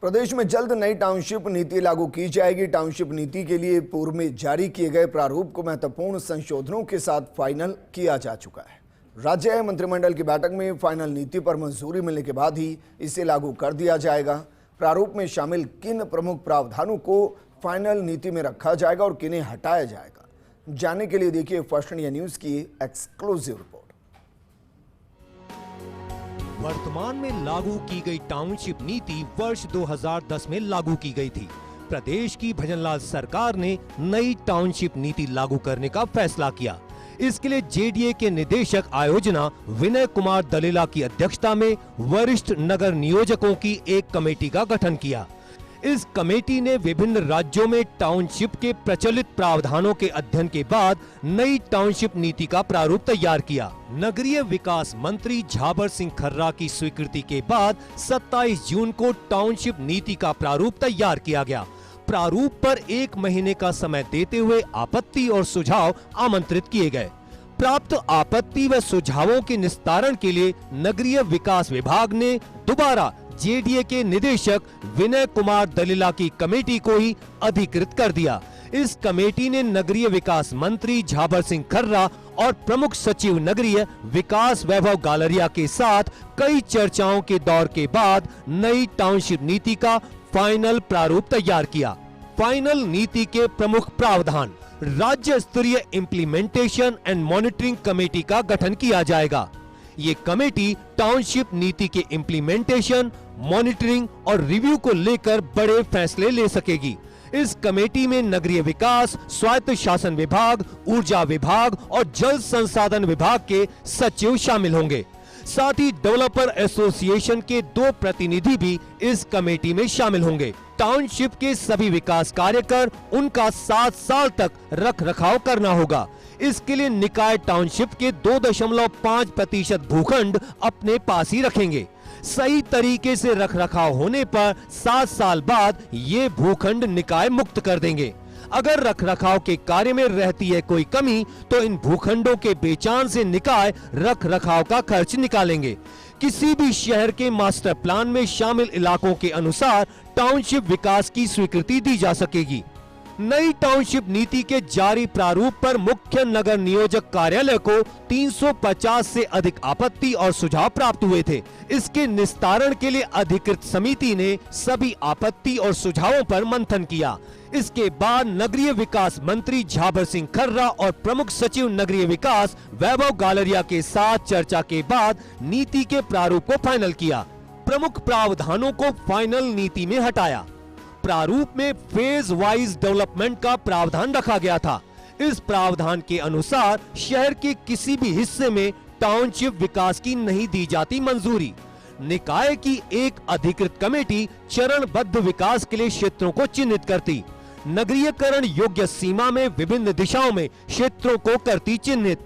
प्रदेश में जल्द नई टाउनशिप नीति लागू की जाएगी। टाउनशिप नीति के लिए पूर्व में जारी किए गए प्रारूप को महत्वपूर्ण संशोधनों के साथ फाइनल किया जा चुका है। राज्य मंत्रिमंडल की बैठक में फाइनल नीति पर मंजूरी मिलने के बाद ही इसे लागू कर दिया जाएगा। प्रारूप में शामिल किन प्रमुख प्रावधानों को फाइनल नीति में रखा जाएगा और किन्हें हटाया जाएगा, जानने के लिए देखिए फर्स्ट इंडिया न्यूज की एक्सक्लूसिव रिपोर्ट। वर्तमान में लागू की गई टाउनशिप नीति वर्ष 2010 में लागू की गई थी। प्रदेश की भजनलाल सरकार ने नई टाउनशिप नीति लागू करने का फैसला किया। इसके लिए जेडीए के निदेशक आयोजना विनय कुमार दलेला की अध्यक्षता में वरिष्ठ नगर नियोजकों की एक कमेटी का गठन किया। इस कमेटी ने विभिन्न राज्यों में टाउनशिप के प्रचलित प्रावधानों के अध्ययन के बाद नई टाउनशिप नीति का प्रारूप तैयार किया। नगरीय विकास मंत्री झाबर सिंह खर्रा की स्वीकृति के बाद 27 जून को टाउनशिप नीति का प्रारूप तैयार किया गया। प्रारूप पर 1 महीने का समय देते हुए आपत्ति और सुझाव आमंत्रित किए गए। प्राप्त आपत्ति व सुझावों के निस्तारण के लिए नगरीय विकास विभाग ने दोबारा जेडीए के निदेशक विनय कुमार दलेला की कमेटी को ही अधिकृत कर दिया। इस कमेटी ने नगरीय विकास मंत्री झाबर सिंह खर्रा और प्रमुख सचिव नगरीय विकास वैभव गालरिया के साथ कई चर्चाओं के दौर के बाद नई टाउनशिप नीति का फाइनल प्रारूप तैयार किया। फाइनल नीति के प्रमुख प्रावधान: राज्य स्तरीय इम्प्लीमेंटेशन एंड मॉनिटरिंग कमेटी का गठन किया जाएगा। ये कमेटी टाउनशिप नीति के इम्प्लीमेंटेशन, मॉनिटरिंग और रिव्यू को लेकर बड़े फैसले ले सकेगी। इस कमेटी में नगरीय विकास, स्वायत्त शासन विभाग, ऊर्जा विभाग और जल संसाधन विभाग के सचिव शामिल होंगे। साथ ही डेवलपर एसोसिएशन के 2 प्रतिनिधि भी इस कमेटी में शामिल होंगे। टाउनशिप के सभी विकास कार्य कर उनका 7 साल तक रख रखाव करना होगा। इसके लिए निकाय टाउनशिप के 2.5% भूखंड अपने पास ही रखेंगे। सही तरीके से रख रखाव होने पर 7 साल बाद ये भूखंड निकाय मुक्त कर देंगे। अगर रख रखाव के कार्य में रहती है कोई कमी तो इन भूखंडों के बेचान से निकाय रख रखाव का खर्च निकालेंगे। किसी भी शहर के मास्टर प्लान में शामिल इलाकों के अनुसार टाउनशिप विकास की स्वीकृति दी जा सकेगी। नई टाउनशिप नीति के जारी प्रारूप पर मुख्य नगर नियोजक कार्यालय को 350 से अधिक आपत्ति और सुझाव प्राप्त हुए थे। इसके निस्तारण के लिए अधिकृत समिति ने सभी आपत्ति और सुझावों पर मंथन किया। इसके बाद नगरीय विकास मंत्री झाबर सिंह खर्रा और प्रमुख सचिव नगरीय विकास वैभव गालरिया के साथ चर्चा के बाद नीति के प्रारूप को फाइनल किया। प्रमुख प्रावधानों को फाइनल नीति में हटाया। प्रारूप में फेज वाइज डेवलपमेंट का प्रावधान रखा गया था। इस प्रावधान के अनुसार शहर के किसी भी हिस्से में टाउनशिप विकास की नहीं दी जाती मंजूरी। निकाय की एक अधिकृत कमेटी चरणबद्ध विकास के लिए क्षेत्रों को चिन्हित करती। नगरीयकरण योग्य सीमा में विभिन्न दिशाओं में क्षेत्रों को करती चिन्हित।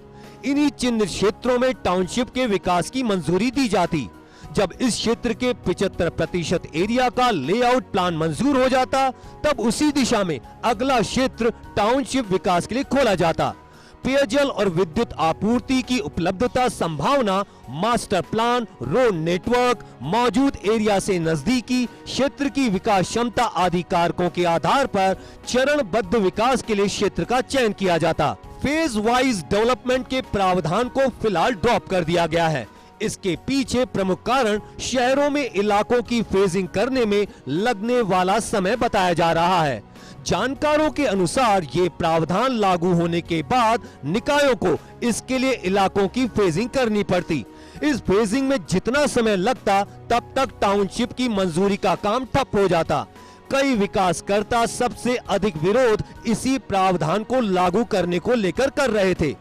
इन्हीं चिन्हित क्षेत्रों में टाउनशिप के विकास की मंजूरी दी जाती। जब इस क्षेत्र के 75% एरिया का लेआउट प्लान मंजूर हो जाता तब उसी दिशा में अगला क्षेत्र टाउनशिप विकास के लिए खोला जाता। पेयजल और विद्युत आपूर्ति की उपलब्धता, संभावना, मास्टर प्लान, रोड नेटवर्क, मौजूद एरिया से नजदीकी क्षेत्र की विकास क्षमता आदि कारकों के आधार पर चरणबद्ध विकास के लिए क्षेत्र का चयन किया जाता। फेज वाइज डेवलपमेंट के प्रावधान को फिलहाल ड्रॉप कर दिया गया है। इसके पीछे प्रमुख कारण शहरों में इलाकों की फेजिंग करने में लगने वाला समय बताया जा रहा है। जानकारों के अनुसार ये प्रावधान लागू होने के बाद निकायों को इसके लिए इलाकों की फेजिंग करनी पड़ती। इस फेजिंग में जितना समय लगता तब तक टाउनशिप की मंजूरी का काम ठप हो जाता। कई विकासकर्ता सबसे अधिक विरोध इसी प्रावधान को लागू करने को लेकर कर रहे थे।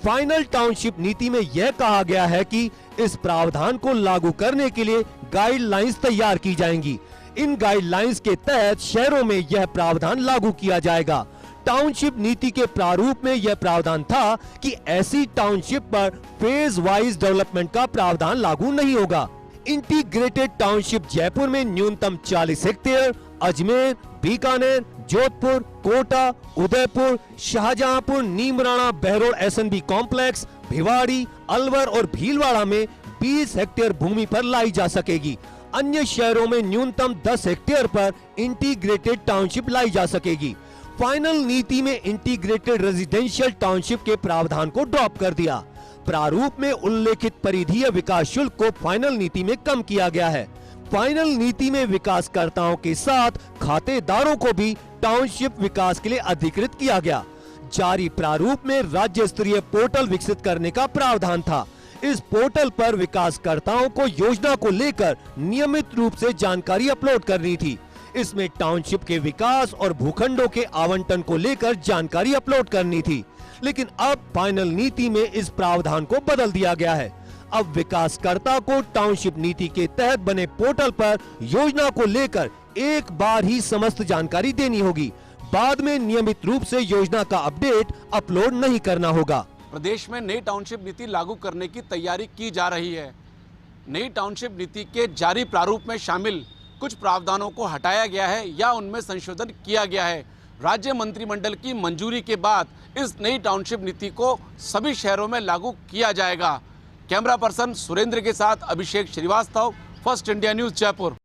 फाइनल टाउनशिप नीति में यह कहा गया है कि इस प्रावधान को लागू करने के लिए गाइडलाइंस तैयार की जाएंगी। इन गाइडलाइंस के तहत शहरों में यह प्रावधान लागू किया जाएगा। टाउनशिप नीति के प्रारूप में यह प्रावधान था कि ऐसी टाउनशिप पर फेज वाइज डेवलपमेंट का प्रावधान लागू नहीं होगा। इंटीग्रेटेड टाउनशिप जयपुर में न्यूनतम 40 hectare, Ajmer, Bikaner, Jodhpur, Kota, Udaipur, Shahjahanpur, Neemrana, Behror SNB complex, Bhiwadi, Alwar और भीलवाड़ा में 20 हेक्टेयर भूमि पर लाई जा सकेगी। अन्य शहरों में न्यूनतम 10 हेक्टेयर पर इंटीग्रेटेड टाउनशिप लाई जा सकेगी। फाइनल नीति में इंटीग्रेटेड रेजिडेंशियल टाउनशिप के प्रावधान को ड्रॉप कर दिया। प्रारूप में उल्लेखित परिधीय विकास शुल्क को फाइनल नीति में कम किया गया है। फाइनल नीति में विकासकर्ताओं के साथ खातेदारों को भी टाउनशिप विकास के लिए अधिकृत किया गया। जारी प्रारूप में राज्य स्तरीय पोर्टल विकसित करने का प्रावधान था। इस पोर्टल पर विकासकर्ताओं को योजना को लेकर नियमित रूप से जानकारी अपलोड करनी थी। इसमें टाउनशिप के विकास और भूखंडों के आवंटन को लेकर जानकारी अपलोड करनी थी, लेकिन अब फाइनल नीति में इस प्रावधान को बदल दिया गया है। अब विकासकर्ता को टाउनशिप नीति के तहत बने पोर्टल पर योजना को लेकर एक बार ही समस्त जानकारी देनी होगी। बाद में नियमित रूप से योजना का अपडेट अपलोड नहीं करना होगा। प्रदेश में नई टाउनशिप नीति लागू करने की तैयारी की जा रही है। नई टाउनशिप नीति के जारी प्रारूप में शामिल कुछ प्रावधानों को हटाया गया है या उनमें संशोधन किया गया है। राज्य मंत्रिमंडल की मंजूरी के बाद इस नई टाउनशिप नीति को सभी शहरों में लागू किया जाएगा। कैमरा पर्सन सुरेंद्र के साथ Abhishek Srivastava, first India news, Jaipur.